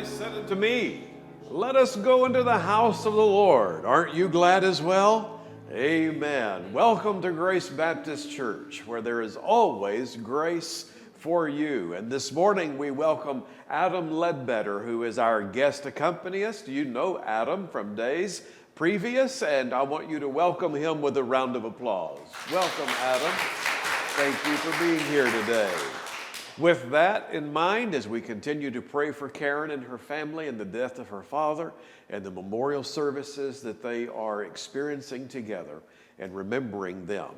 said unto me, let us go into the house of the Lord. Aren't you glad as well? Amen. Welcome to Grace Baptist Church, where there is always grace for you. And this morning we welcome Adam Ledbetter, who is our guest accompanist. You know Adam from days previous, and I want you to welcome him with a round of applause. Welcome, Adam. Thank you for being here today. With that in mind, as we continue to pray for Karen and her family and the death of her father and the memorial services that they are experiencing together and remembering them,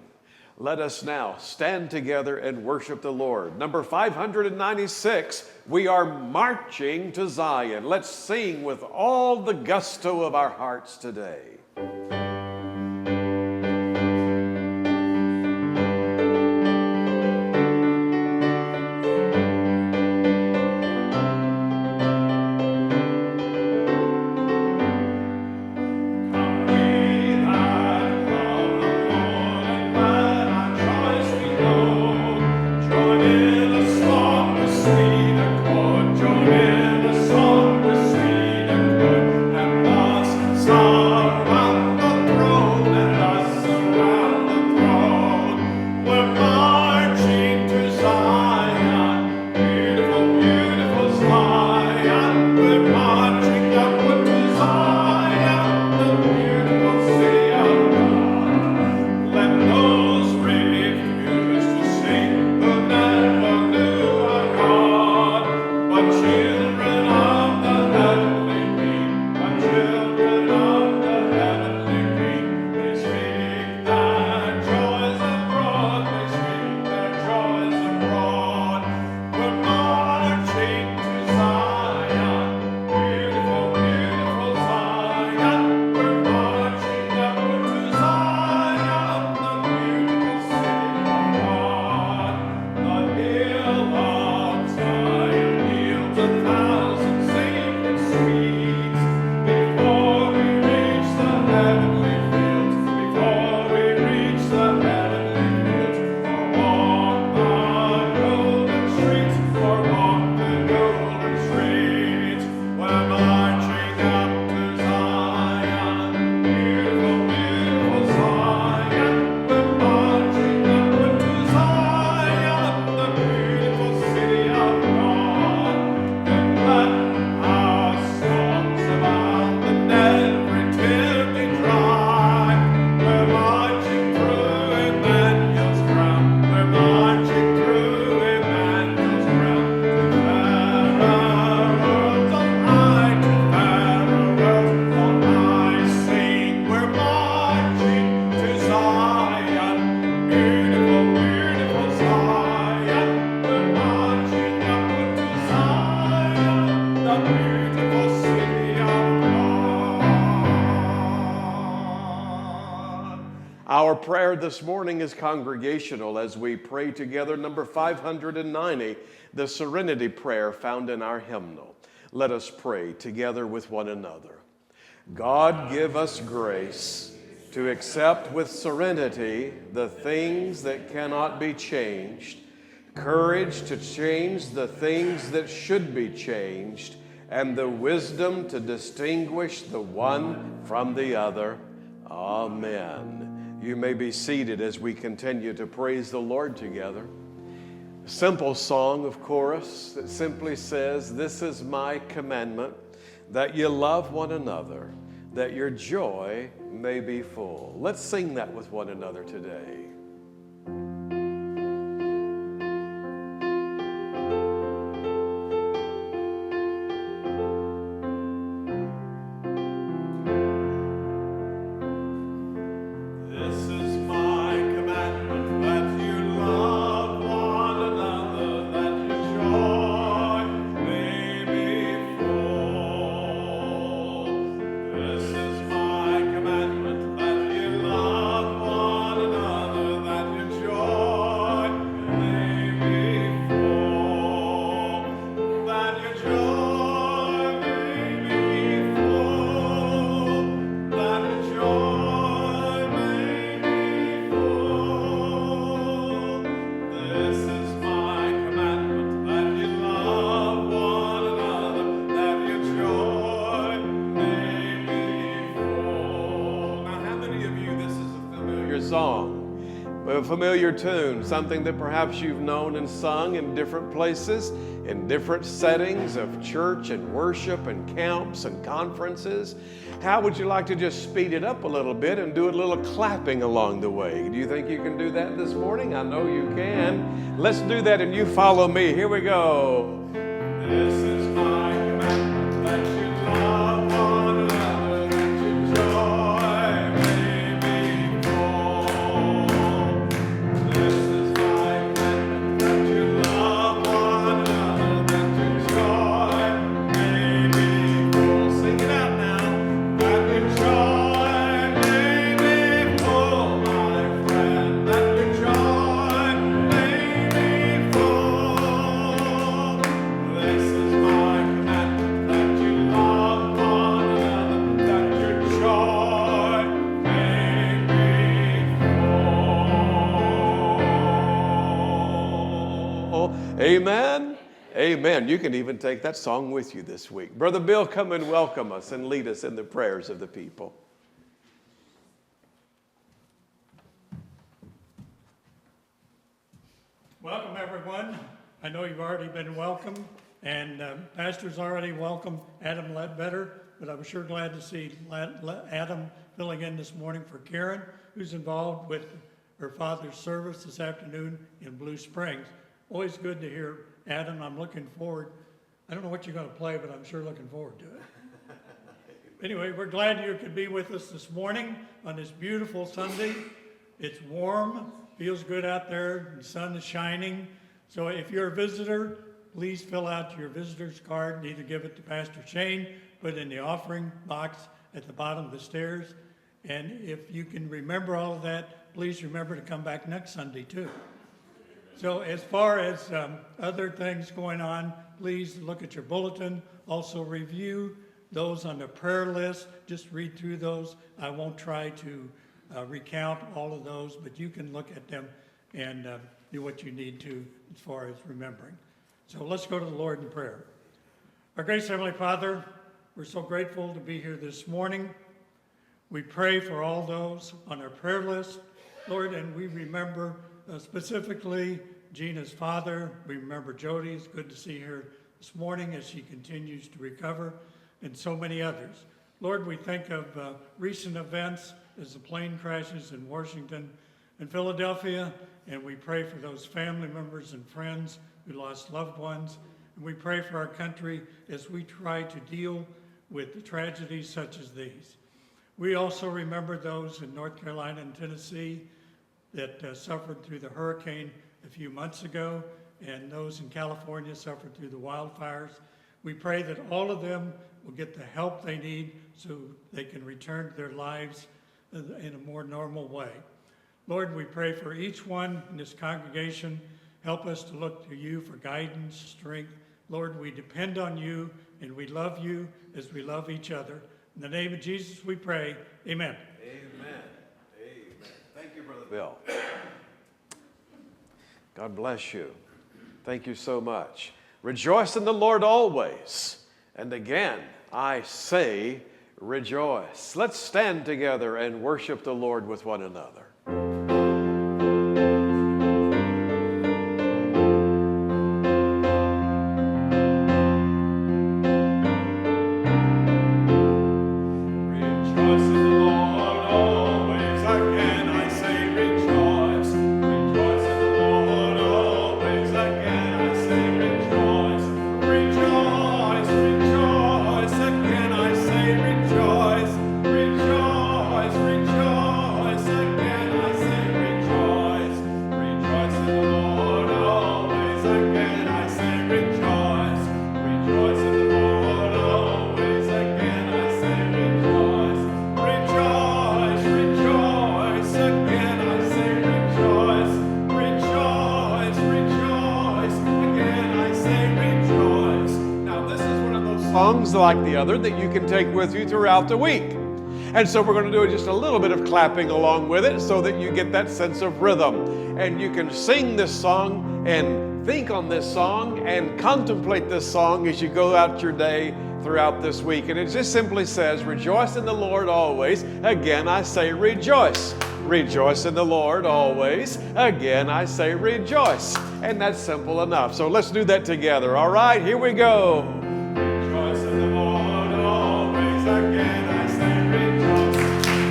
let us now stand together and worship the Lord. Number 596, we are marching to Zion. Let's sing with all the gusto of our hearts today. Our prayer this morning is congregational as we pray together number 590, the Serenity Prayer found in our hymnal. Let us pray together with one another. God, give us grace to accept with serenity the things that cannot be changed, courage to change the things that should be changed, and the wisdom to distinguish the one from the other. Amen. You may be seated as we continue to praise the Lord together. A simple song of chorus that simply says, "This is my commandment, that you love one another, that your joy may be full." Let's sing that with one another today. familiar song, a familiar tune, something that perhaps you've known and sung in different places, in different settings of church and worship and camps and conferences. How would you like to just speed it up a little bit and do a little clapping along the way? Do you think you can do that this morning? I know you can. Let's do that, and you follow me. Here we go. This is my commandment, that you love one another, that you joy may be full. This is my commandment, that you love one another, that your joy may be full. Sing it out now. That your joy may be full, my friend, that your joy may be full. This is my commandment, that you love one another, that your joy may be full. Amen. Amen. You can even take that song with you this week. Brother Bill, come and welcome us and lead us in the prayers of the people. Welcome, everyone. I know you've already been welcomed, and Pastor's already welcomed Adam Ledbetter, but I'm sure glad to see Adam filling in this morning for Karen, who's involved with her father's service this afternoon in Blue Springs. Always good to hear Adam. I'm looking forward. I don't know what you're going to play, but I'm sure looking forward to it. Anyway, we're glad you could be with us this morning on this beautiful Sunday. It's warm, feels good out there, the sun is shining. So if you're a visitor, please fill out your visitor's card, either give it to Pastor Shane, put it in the offering box at the bottom of the stairs. And if you can remember all of that, please remember to come back next Sunday too. So as far as other things going on, please look at your bulletin. Also review those on the prayer list. Just read through those. I won't try to recount all of those, but you can look at them and do what you need to as far as remembering. So let's go to the Lord in prayer. Our gracious Heavenly Father, we're so grateful to be here this morning. We pray for all those on our prayer list, Lord, and we remember specifically Gina's father. We remember Jody. It's good to see her this morning as she continues to recover, and so many others. Lord, we think of recent events as the plane crashes in Washington and Philadelphia, and we pray for those family members and friends who lost loved ones. And we pray for our country as we try to deal with the tragedies such as these. We also remember those in North Carolina and Tennessee that suffered through the hurricane a few months ago, and those in California suffered through the wildfires. We pray that all of them will get the help they need so they can return to their lives in a more normal way. Lord, we pray for each one in this congregation. Help us to look to you for guidance, strength. Lord, we depend on you, and we love you as we love each other. In the name of Jesus we pray, amen. Amen. Amen. Thank you, Brother Bill. God bless you. Thank you so much. Rejoice in the Lord always. And again, I say rejoice. Let's stand together and worship the Lord with one another. Songs like the other that you can take with you throughout the week. And so we're going to do just a little bit of clapping along with it so that you get that sense of rhythm. And you can sing this song and think on this song and contemplate this song as you go out your day throughout this week. And it just simply says, rejoice in the Lord always. Again, I say rejoice. Rejoice in the Lord always. Again, I say rejoice. And that's simple enough. So let's do that together. All right, here we go. Rejoice in the Lord always. Again, I say rejoice.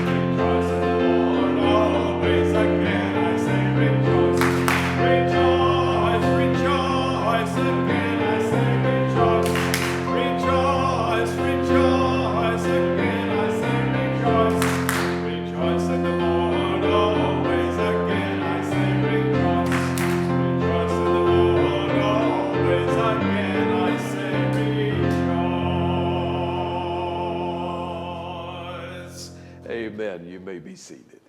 Rejoice in the Lord always. Again, I say rejoice. Rejoice, rejoice. Again, I say rejoice. Rejoice, rejoice. Again, I say rejoice. Rejoice in the Lord always. Again, I say rejoice. Rejoice in the Lord always. Again, I say rejoice. Amen. You may be seated.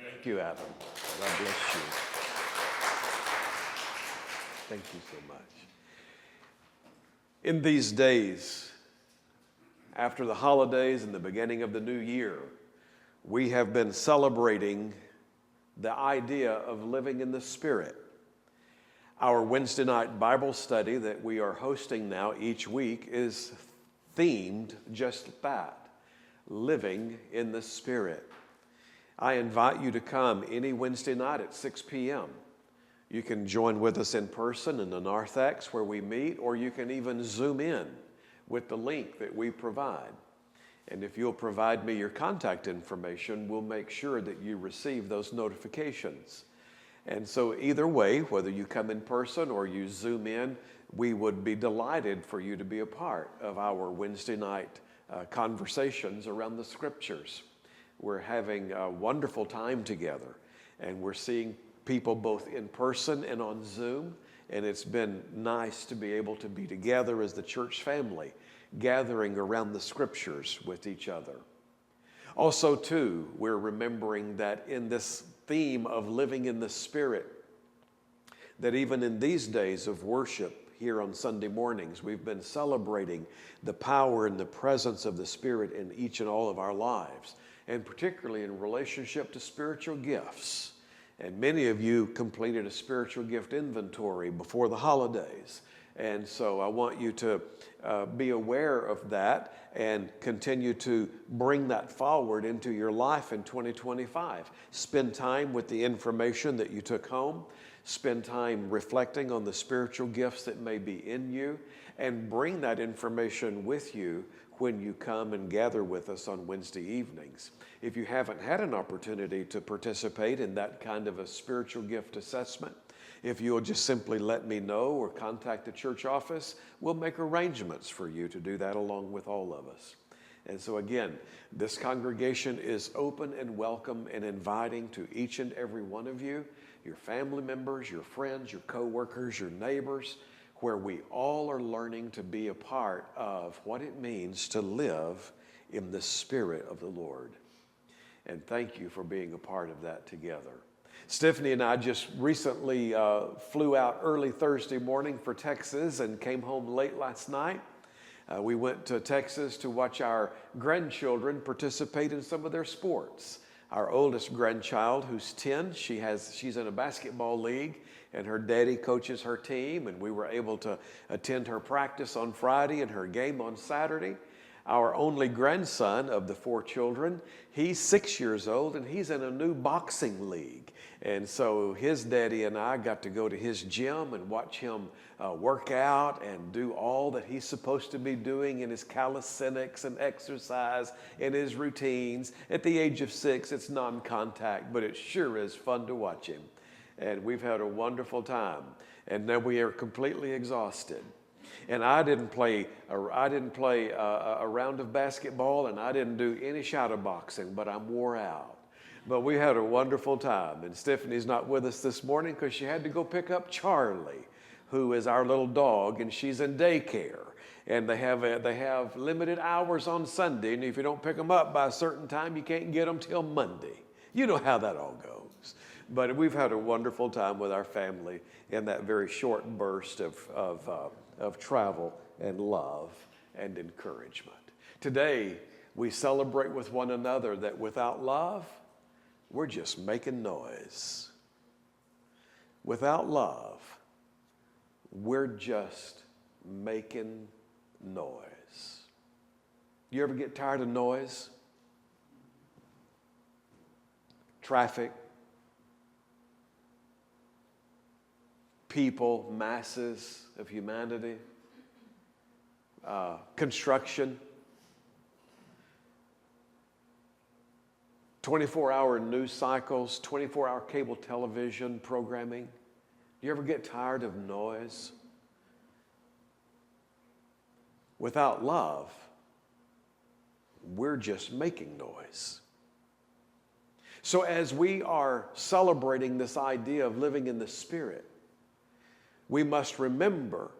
Thank you, Adam. God bless you. Thank you so much. In these days, after the holidays and the beginning of the new year, we have been celebrating the idea of living in the Spirit. Our Wednesday night Bible study that we are hosting now each week is themed just that, living in the Spirit. I invite you to come any Wednesday night at 6 p.m. You can join with us in person in the narthex where we meet, or you can even Zoom in with the link that we provide. And if you'll provide me your contact information, we'll make sure that you receive those notifications. And so either way, whether you come in person or you Zoom in, we would be delighted for you to be a part of our Wednesday night conversations around the Scriptures. We're having a wonderful time together, and we're seeing people both in person and on Zoom, and it's been nice to be able to be together as the church family, gathering around the Scriptures with each other. Also, too, we're remembering that in this theme of living in the Spirit, that even in these days of worship here on Sunday mornings, we've been celebrating the power and the presence of the Spirit in each and all of our lives, and particularly in relationship to spiritual gifts. And many of you completed a spiritual gift inventory before the holidays. And so I want you to be aware of that and continue to bring that forward into your life in 2025. Spend time with the information that you took home. Spend time reflecting on the spiritual gifts that may be in you, and bring that information with you when you come and gather with us on Wednesday evenings. If you haven't had an opportunity to participate in that kind of a spiritual gift assessment, if you'll just simply let me know or contact the church office, we'll make arrangements for you to do that along with all of us. And so again, this congregation is open and welcome and inviting to each and every one of you, your family members, your friends, your co-workers, your neighbors, where we all are learning to be a part of what it means to live in the Spirit of the Lord. And thank you for being a part of that together. Stephanie and I just recently flew out early Thursday morning for Texas and came home late last night. We went to Texas to watch our grandchildren participate in some of their sports. Our oldest grandchild, who's 10, she's in a basketball league, and her daddy coaches her team, and we were able to attend her practice on Friday and her game on Saturday. Our only grandson of the 4 children, he's 6 years old, and he's in a new boxing league. And so his daddy and I got to go to his gym and watch him work out and do all that he's supposed to be doing in his calisthenics and exercise and his routines. At the age of 6, it's non-contact, but it sure is fun to watch him. And we've had a wonderful time. And now we are completely exhausted. And I didn't play a round of basketball, and I didn't do any shadow boxing, but I'm wore out. But we had a wonderful time. And Stephanie's not with us this morning because she had to go pick up Charlie, who is our little dog, and she's in daycare. And they have limited hours on Sunday, and if you don't pick them up by a certain time, you can't get them till Monday. You know how that all goes. But we've had a wonderful time with our family in that very short burst of travel and love and encouragement. Today, we celebrate with one another that without love, we're just making noise. Without love, we're just making noise. You ever get tired of noise? Traffic, people, masses of humanity, construction, 24-hour news cycles, 24-hour cable television programming. Do you ever get tired of noise? Without love, we're just making noise. So as we are celebrating this idea of living in the Spirit, we must remember,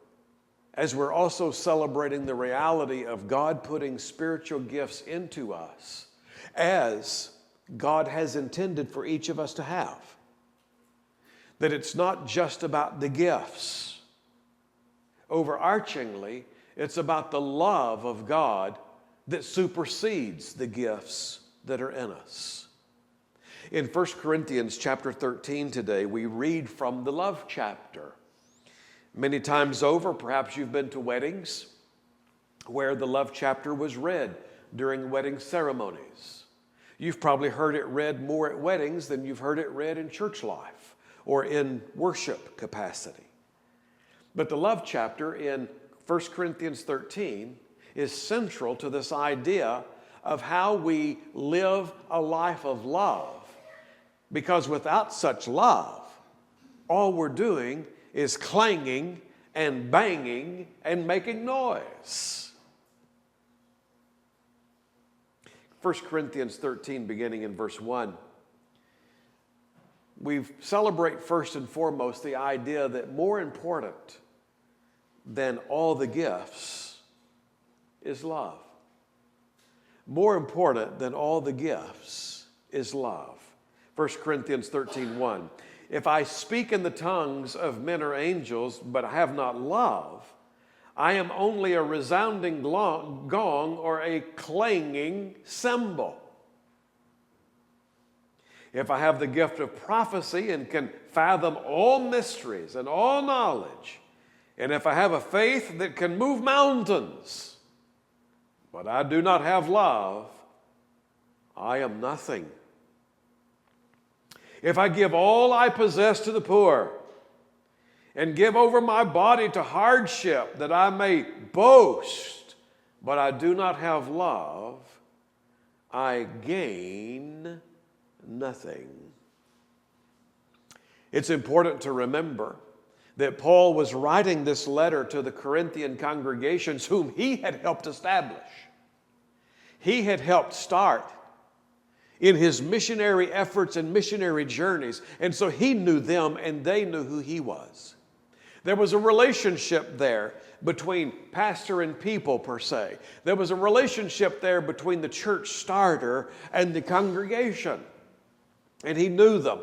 as we're also celebrating the reality of God putting spiritual gifts into us, as God has intended for each of us to have, that it's not just about the gifts. Overarchingly, it's about the love of God that supersedes the gifts that are in us. In 1 Corinthians chapter 13 today, we read from the love chapter. Many times over, perhaps you've been to weddings where the love chapter was read during wedding ceremonies. You've probably heard it read more at weddings than you've heard it read in church life or in worship capacity. But the love chapter in 1 Corinthians 13 is central to this idea of how we live a life of love. Because without such love, all we're doing is clanging and banging and making noise. 1 Corinthians 13, beginning in verse 1. We celebrate first and foremost the idea that more important than all the gifts is love. More important than all the gifts is love. 1 Corinthians 13:1. If I speak in the tongues of men or angels, but I have not love, I am only a resounding gong or a clanging cymbal. If I have the gift of prophecy and can fathom all mysteries and all knowledge, and if I have a faith that can move mountains, but I do not have love, I am nothing. If I give all I possess to the poor and give over my body to hardship that I may boast, but I do not have love, I gain nothing. It's important to remember that Paul was writing this letter to the Corinthian congregations whom he had helped establish. He had helped start in his missionary efforts and missionary journeys, and so he knew them and they knew who he was. There was a relationship there between pastor and people, per se. There was a relationship there between the church starter and the congregation. And he knew them.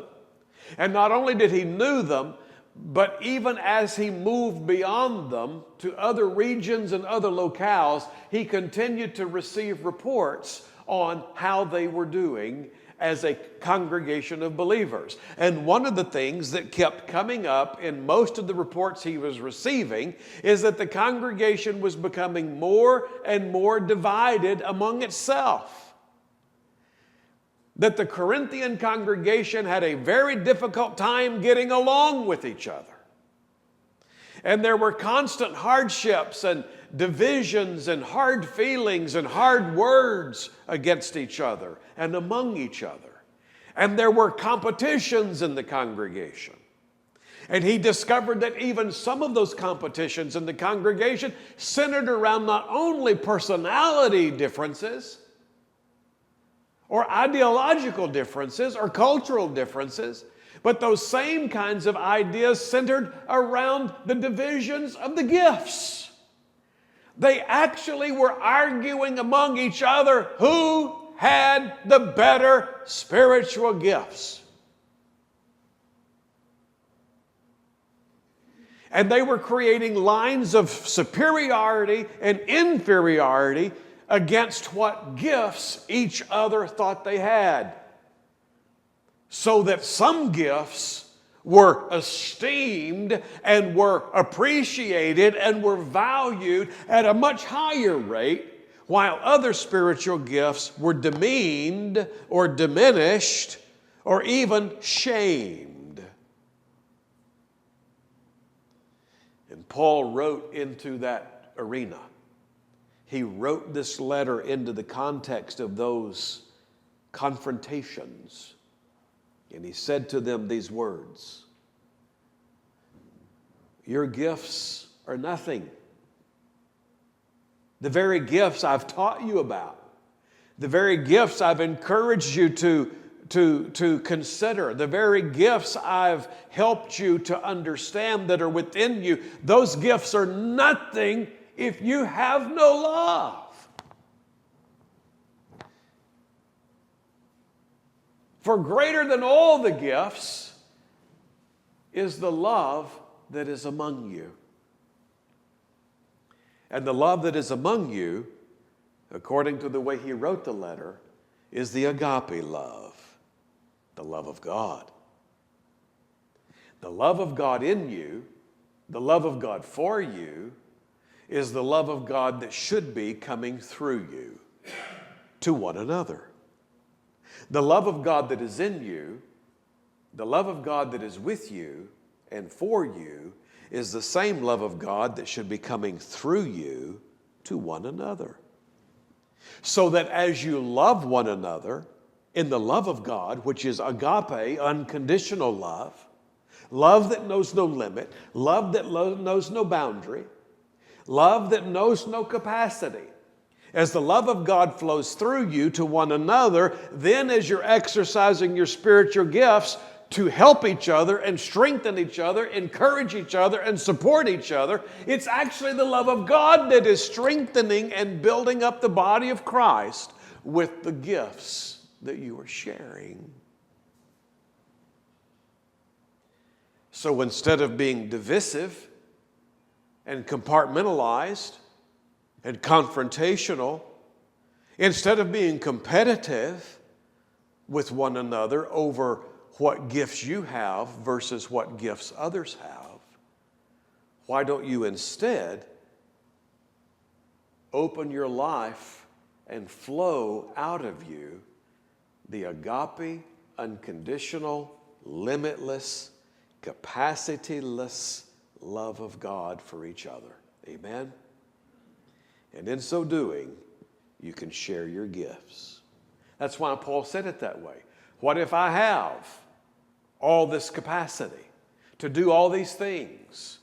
And not only did he know them, but even as he moved beyond them to other regions and other locales, he continued to receive reports on how they were doing as a congregation of believers. And one of the things that kept coming up in most of the reports he was receiving is that the congregation was becoming more and more divided among itself. That the Corinthian congregation had a very difficult time getting along with each other. And there were constant hardships and divisions and hard feelings and hard words against each other and among each other. And there were competitions in the congregation. And he discovered that even some of those competitions in the congregation centered around not only personality differences, or ideological differences, or cultural differences, but those same kinds of ideas centered around the divisions of the gifts. They actually were arguing among each other who had the better spiritual gifts. And they were creating lines of superiority and inferiority against what gifts each other thought they had. So that some gifts were esteemed and were appreciated and were valued at a much higher rate, while other spiritual gifts were demeaned or diminished or even shamed. And Paul wrote into that arena. He wrote this letter into the context of those confrontations. And he said to them these words: your gifts are nothing. The very gifts I've taught you about, the very gifts I've encouraged you to consider, the very gifts I've helped you to understand that are within you, those gifts are nothing if you have no love. For greater than all the gifts is the love that is among you. And the love that is among you, according to the way he wrote the letter, is the agape love, the love of God. The love of God in you, the love of God for you, is the love of God that should be coming through you to one another. The love of God that is in you, the love of God that is with you and for you, is the same love of God that should be coming through you to one another. So that as you love one another in the love of God, which is agape, unconditional love, love that knows no limit, love that knows no boundary, love that knows no capacity. As the love of God flows through you to one another, then as you're exercising your spiritual gifts to help each other and strengthen each other, encourage each other and support each other, it's actually the love of God that is strengthening and building up the body of Christ with the gifts that you are sharing. So instead of being divisive and compartmentalized and confrontational, instead of being competitive with one another over what gifts you have versus what gifts others have, why don't you instead open your life and flow out of you the agape, unconditional, limitless, capacityless love of God for each other. Amen? And in so doing, you can share your gifts. That's why Paul said it that way. What if I have all this capacity to do all these things?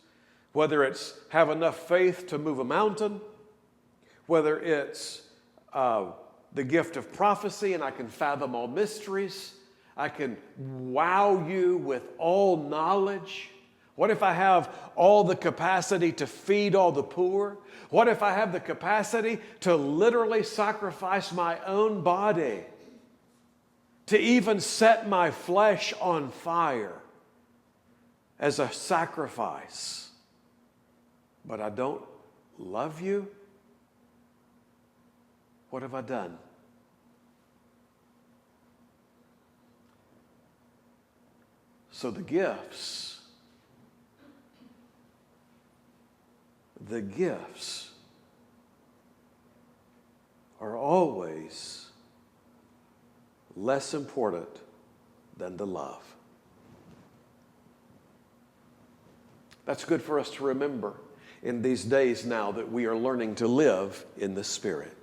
Whether it's have enough faith to move a mountain, whether it's the gift of prophecy and I can fathom all mysteries, I can wow you with all knowledge. What if I have all the capacity to feed all the poor? What if I have the capacity to literally sacrifice my own body, to even set my flesh on fire as a sacrifice, but I don't love you? What have I done? So the gifts are always less important than the love. That's good for us to remember in these days now that we are learning to live in the Spirit.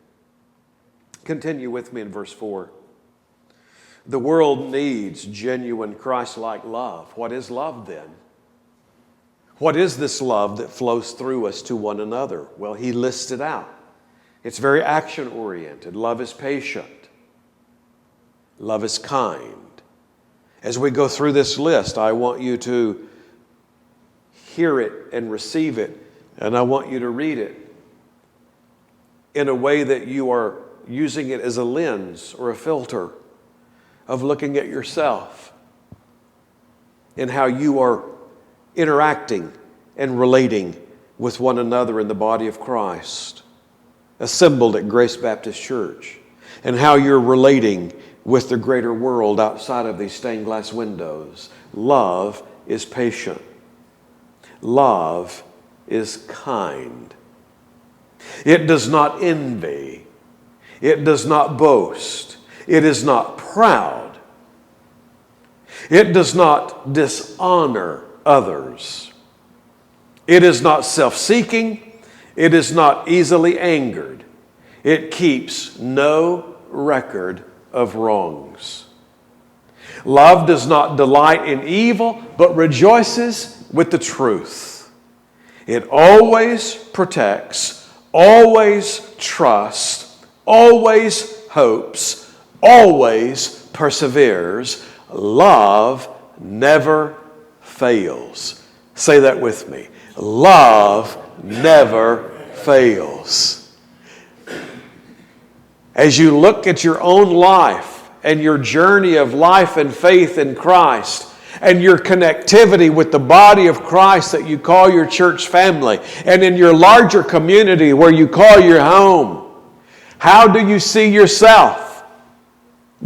Continue with me in verse 4. The world needs genuine Christ-like love. What is love then? What is this love that flows through us to one another? Well, he lists it out. It's very action-oriented. Love is patient. Love is kind. As we go through this list, I want you to hear it and receive it, and I want you to read it in a way that you are using it as a lens or a filter of looking at yourself and how you are interacting and relating with one another in the body of Christ, assembled at Grace Baptist Church, and how you're relating with the greater world outside of these stained glass windows. Love is patient. Love is kind. It does not envy. It does not boast. It is not proud. It does not dishonor others. It is not self-seeking. It is not easily angered. It keeps no record of wrongs. Love does not delight in evil, but rejoices with the truth. It always protects, always trusts, always hopes, always perseveres. Love never fails. Say that with me. Love never fails. As you look at your own life and your journey of life and faith in Christ and your connectivity with the body of Christ that you call your church family and in your larger community where you call your home, how do you see yourself?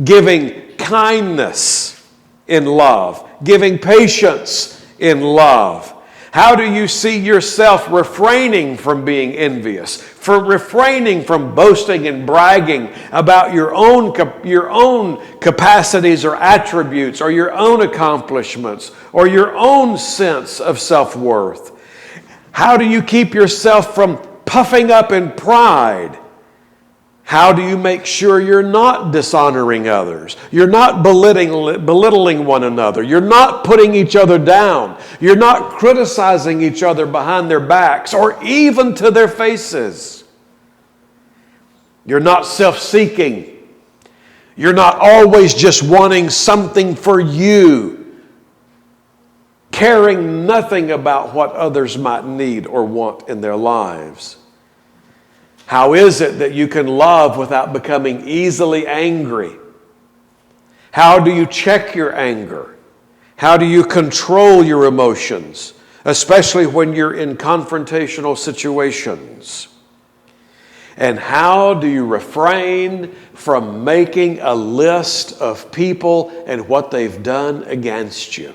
Giving kindness in love, giving patience in love. How do you see yourself refraining from being envious, for refraining from boasting and bragging about your own capacities or attributes or your own accomplishments or your own sense of self-worth? How do you keep yourself from puffing up in pride? How do you make sure you're not dishonoring others? You're not belittling one another. You're not putting each other down. You're not criticizing each other behind their backs or even to their faces. You're not self-seeking. You're not always just wanting something for you, caring nothing about what others might need or want in their lives. How is it that you can love without becoming easily angry? How do you check your anger? How do you control your emotions, especially when you're in confrontational situations? And how do you refrain from making a list of people and what they've done against you?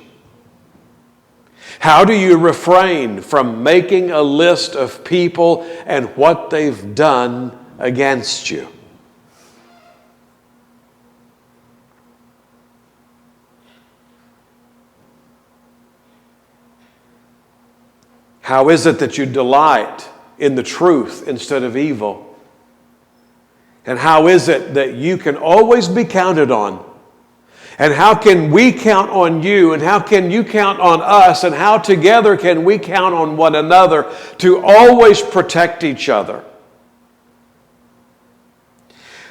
How do you refrain from making a list of people and what they've done against you? How is it that you delight in the truth instead of evil? And how is it that you can always be counted on? And how can we count on you? And how can you count on us? And how together can we count on one another to always protect each other?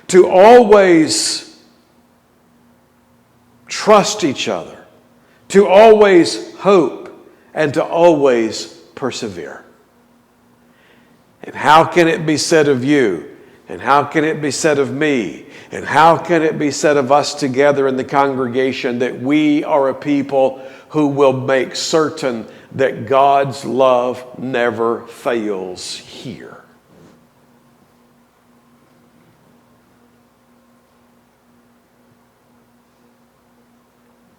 To always trust each other. To always hope. And to always persevere. And how can it be said of you? And how can it be said of me? And how can it be said of us together in the congregation that we are a people who will make certain that God's love never fails here?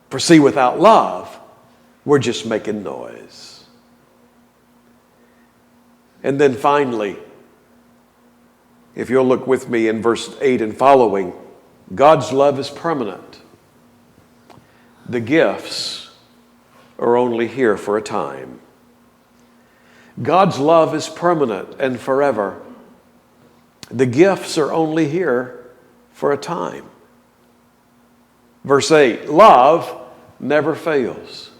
For see, without love, we're just making noise. And then finally, if you'll look with me in verse 8 and following, God's love is permanent. The gifts are only here for a time. God's love is permanent and forever. The gifts are only here for a time. Verse 8, love never fails.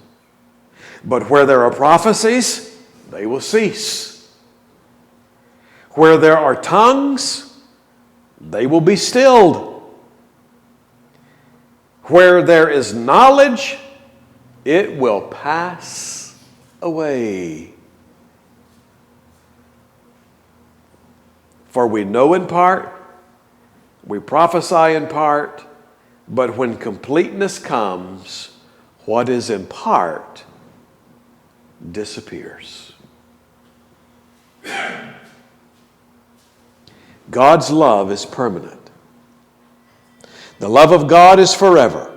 But where there are prophecies, they will cease. Where there are tongues, they will be stilled. Where there is knowledge, it will pass away. For we know in part, we prophesy in part, but when completeness comes, what is in part disappears. God's love is permanent. The love of God is forever.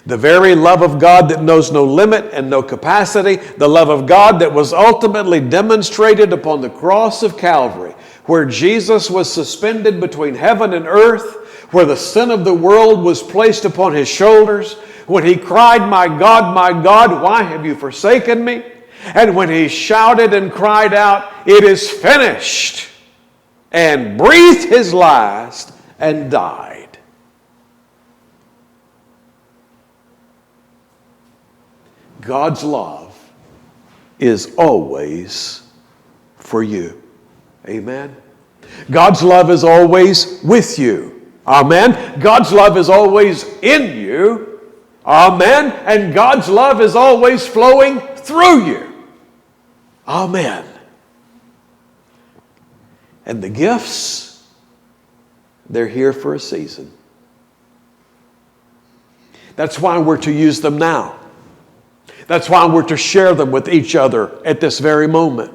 The very love of God that knows no limit and no capacity, the love of God that was ultimately demonstrated upon the cross of Calvary, where Jesus was suspended between heaven and earth, where the sin of the world was placed upon his shoulders, when he cried, my God, why have you forsaken me? And when he shouted and cried out, it is finished, and breathed his last and died. God's love is always for you. Amen. God's love is always with you. Amen. God's love is always in you. Amen. And God's love is always flowing through you. Amen. And the gifts, they're here for a season. That's why we're to use them now. That's why we're to share them with each other at this very moment.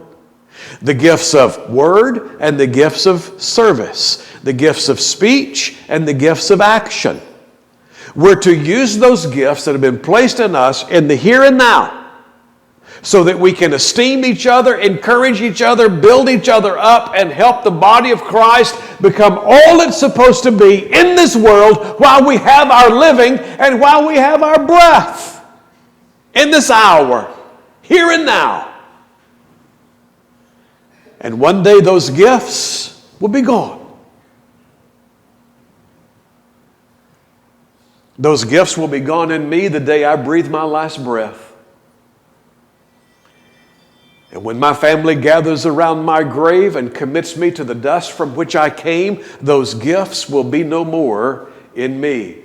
The gifts of word and the gifts of service. The gifts of speech and the gifts of action. We're to use those gifts that have been placed in us in the here and now, so that we can esteem each other, encourage each other, build each other up, and help the body of Christ become all it's supposed to be in this world while we have our living and while we have our breath in this hour, here and now. And one day those gifts will be gone. Those gifts will be gone in me the day I breathe my last breath. And when my family gathers around my grave and commits me to the dust from which I came, those gifts will be no more in me.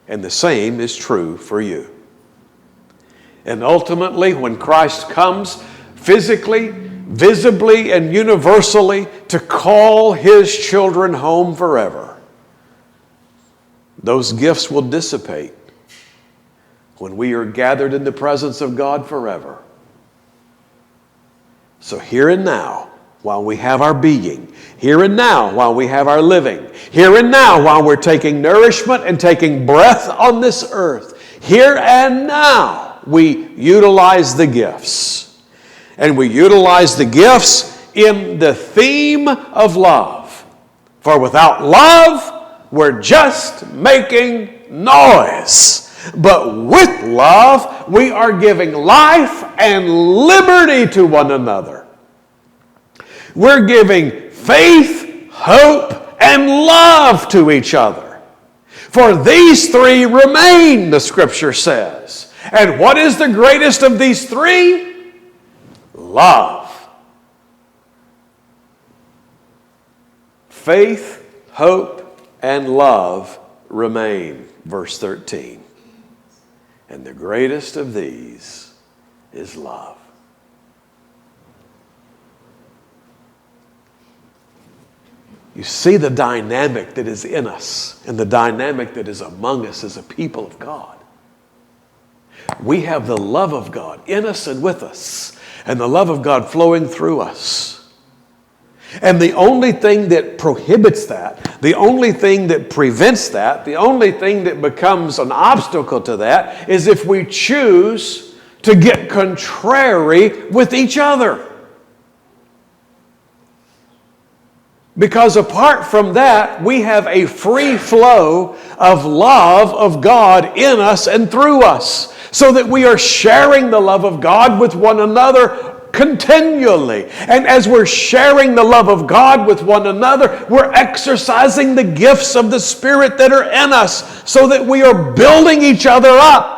And the same is true for you. And ultimately, when Christ comes physically, visibly, and universally to call His children home forever, those gifts will dissipate when we are gathered in the presence of God forever. So here and now, while we have our being, here and now while we have our living, here and now while we're taking nourishment and taking breath on this earth, here and now we utilize the gifts. And we utilize the gifts in the theme of love. For without love, we're just making noise. But with love, we are giving life and liberty to one another. We're giving faith, hope, and love to each other. For these three remain, the Scripture says. And what is the greatest of these three? Love. Faith, hope, and love remain. Verse 13. And the greatest of these is love. You see the dynamic that is in us and the dynamic that is among us as a people of God. We have the love of God in us and with us, and the love of God flowing through us. And the only thing that prohibits that, the only thing that prevents that, the only thing that becomes an obstacle to that is if we choose to get contrary with each other. Because apart from that, we have a free flow of love of God in us and through us, so that we are sharing the love of God with one another continually. And as we're sharing the love of God with one another, we're exercising the gifts of the Spirit that are in us, so that we are building each other up.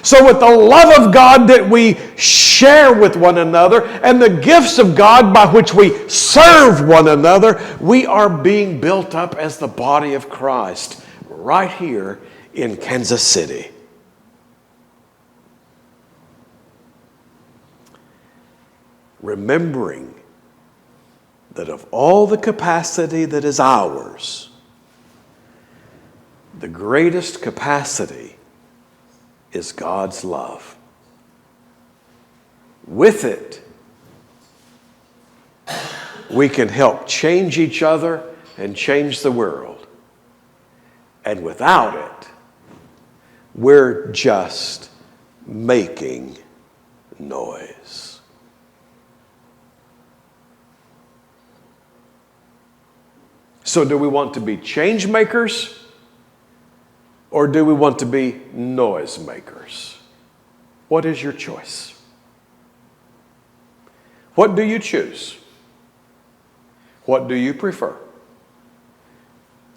So with the love of God that we share with one another and the gifts of God by which we serve one another, we are being built up as the body of Christ right here in Kansas City. Remembering that of all the capacity that is ours, the greatest capacity is God's love. With it, we can help change each other and change the world. And without it, we're just making noise. So do we want to be change makers, or do we want to be noise makers? What is your choice? What do you choose? What do you prefer?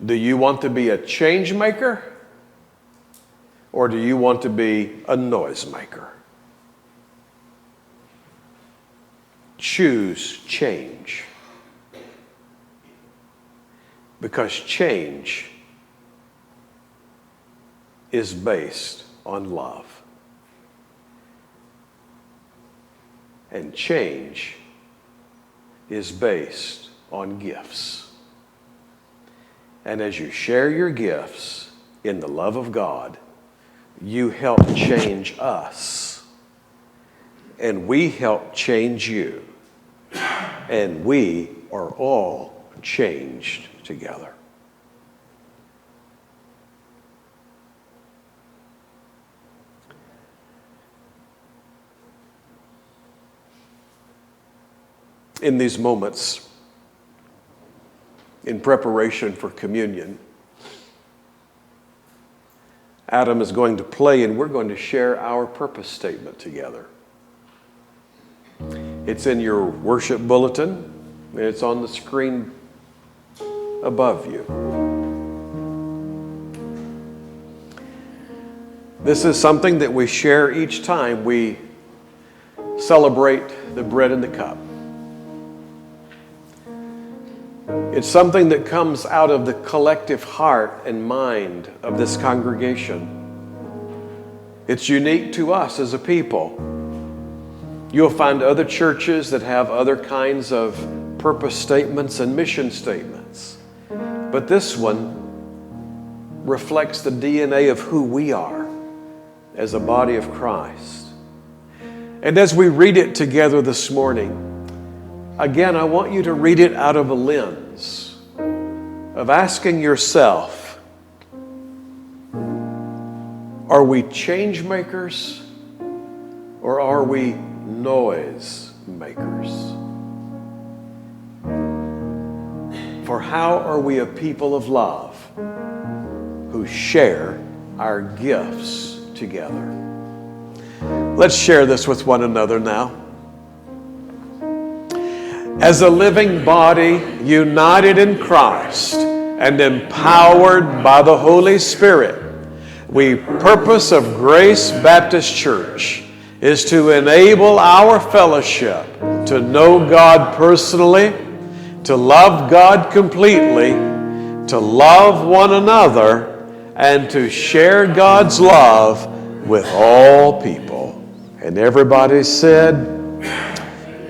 Do you want to be a change maker, or do you want to be a noise maker? Choose change. Because change is based on love. And change is based on gifts. And as you share your gifts in the love of God, you help change us. And we help change you. And we are all changed together. In these moments, in preparation for communion, Adam is going to play and we're going to share our purpose statement together. It's in your worship bulletin and it's on the screen above you. This is something that we share each time we celebrate the bread and the cup. It's something that comes out of the collective heart and mind of this congregation. It's unique to us as a people. You'll find other churches that have other kinds of purpose statements and mission statements. But this one reflects the DNA of who we are as a body of Christ. And as we read it together this morning, again, I want you to read it out of a lens of asking yourself, are we change makers or are we noise makers? For how are we a people of love who share our gifts together? Let's share this with one another now. As a living body united in Christ and empowered by the Holy Spirit, we purpose of Grace Baptist Church is to enable our fellowship to know God personally, to love God completely, to love one another, and to share God's love with all people. And everybody said,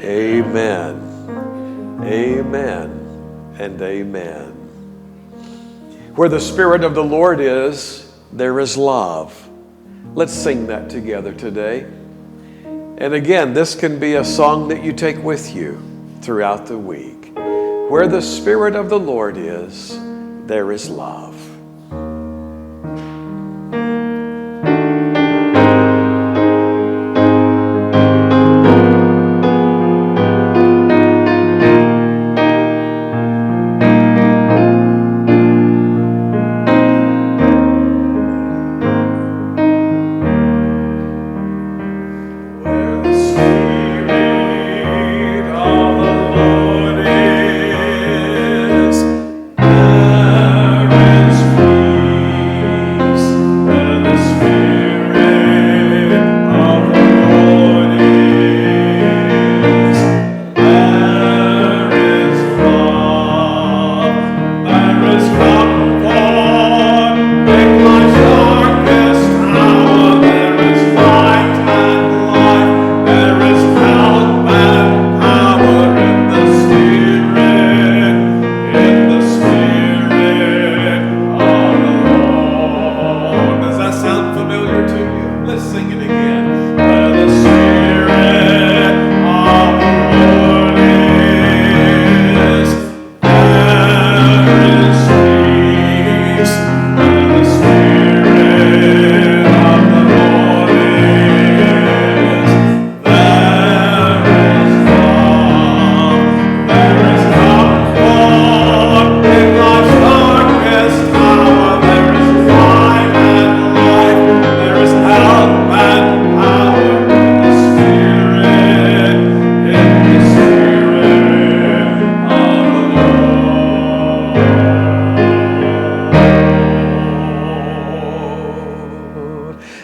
amen, amen, and amen. Where the Spirit of the Lord is, there is love. Let's sing that together today. And again, this can be a song that you take with you throughout the week. Where the Spirit of the Lord is, there is love.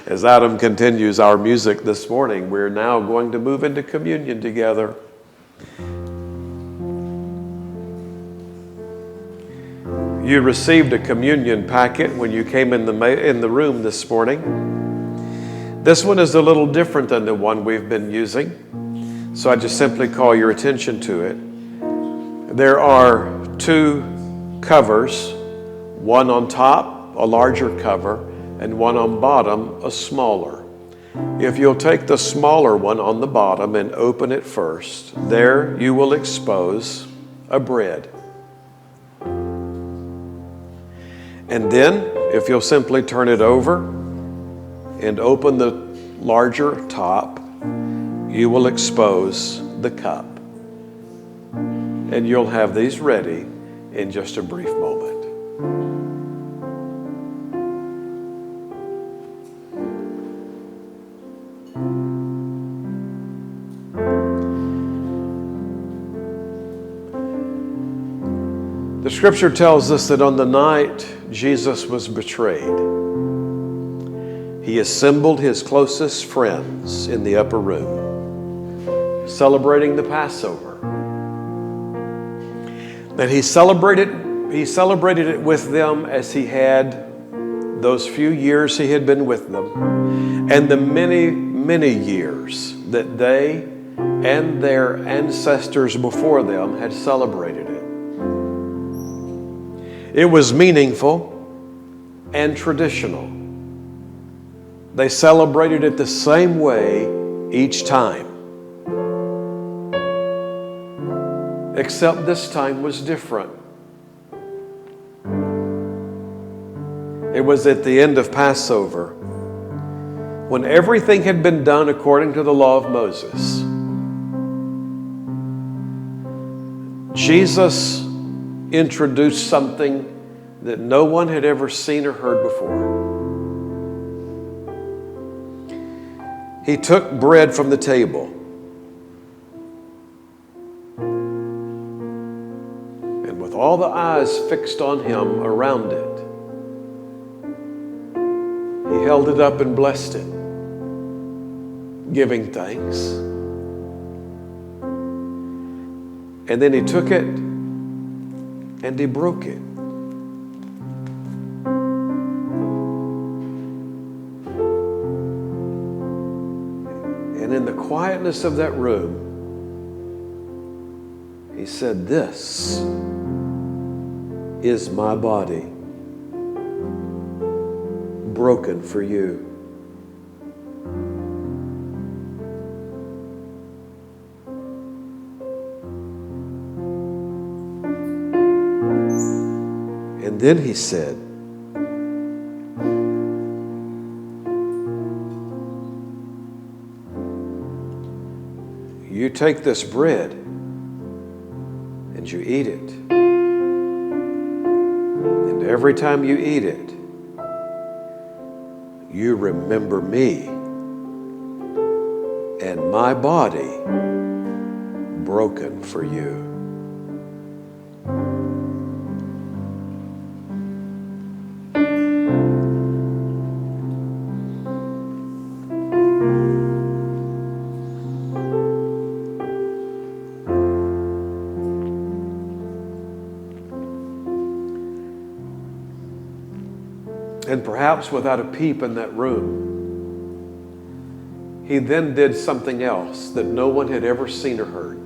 As Adam continues our music this morning, we're now going to move into communion together. You received a communion packet when you came in the room this morning. This one is a little different than the one we've been using, so I just simply call your attention to it. There are two covers, one on top, a larger cover, and one on bottom, a smaller. If you'll take the smaller one on the bottom and open it first, there you will expose a bread. And then, if you'll simply turn it over and open the larger top, you will expose the cup. And you'll have these ready in just a brief moment. The scripture tells us that on the night Jesus was betrayed, he assembled his closest friends in the upper room, celebrating the Passover. And he celebrated it with them as he had those few years he had been with them, and the many, many years that they and their ancestors before them had celebrated it. It was meaningful and traditional. They celebrated it the same way each time. Except this time was different. It was at the end of Passover, when everything had been done according to the law of Moses. Jesus introduced something that no one had ever seen or heard before. He took bread from the table and with all the eyes fixed on him around it, he held it up and blessed it, giving thanks. And then he took it and he broke it. And in the quietness of that room, he said, "This is my body, broken for you." And then he said, "You take this bread and you eat it. And every time you eat it, you remember me and my body broken for you." And perhaps without a peep in that room, he then did something else that no one had ever seen or heard.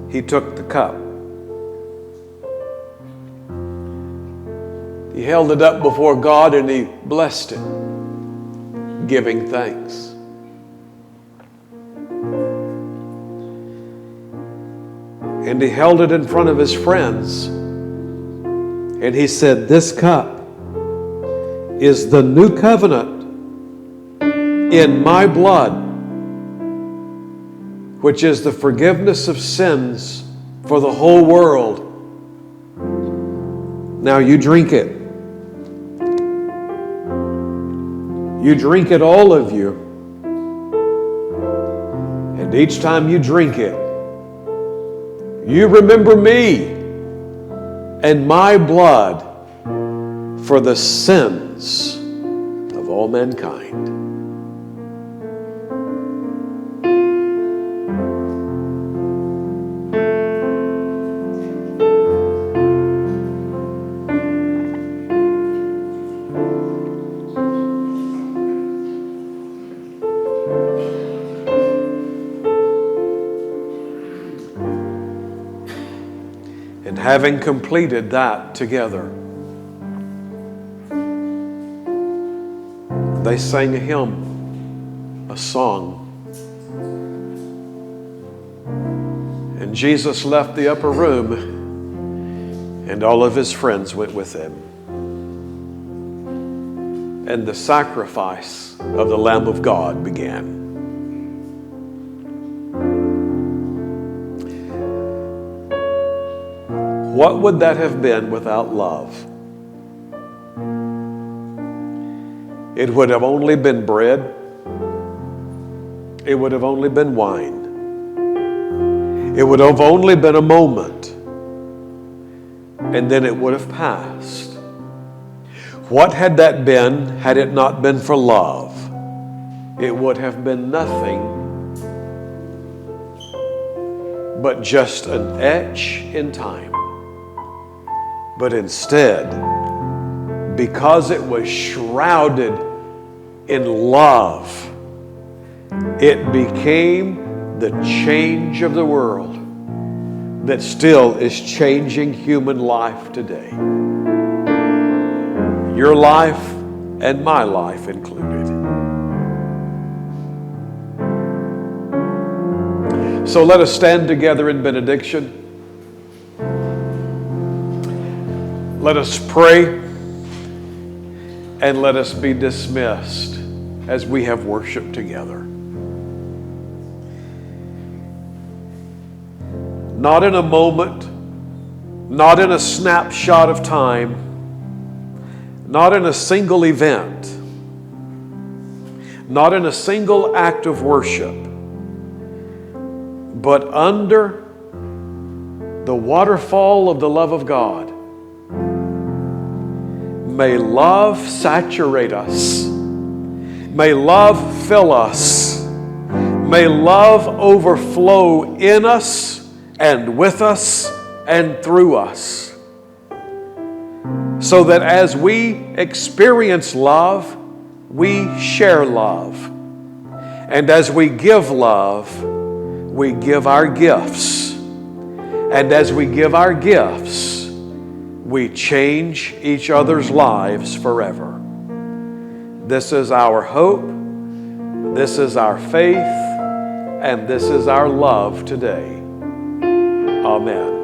He took the cup. He held it up before God and he blessed it, giving thanks. And he held it in front of his friends. And he said, "This cup is the new covenant in my blood, which is the forgiveness of sins for the whole world. Now you drink it. You drink it, all of you. And each time you drink it, you remember me and my blood for the sins of all mankind." And having completed that together, they sang a hymn, a song. And Jesus left the upper room, and all of his friends went with him. And the sacrifice of the Lamb of God began. What would that have been without love? It would have only been bread. It would have only been wine. It would have only been a moment. And then it would have passed. What had that been had it not been for love? It would have been nothing but just an etch in time. But instead, because it was shrouded in love, it became the change of the world that still is changing human life today. Your life and my life included. So let us stand together in benediction. Let us pray, and let us be dismissed as we have worshiped together. Not in a moment, not in a snapshot of time, not in a single event, not in a single act of worship, but under the waterfall of the love of God. May love saturate us. May love fill us. May love overflow in us and with us and through us. So that as we experience love, we share love. And as we give love, we give our gifts. And as we give our gifts, we change each other's lives forever. This is our hope, this is our faith, and this is our love today. Amen.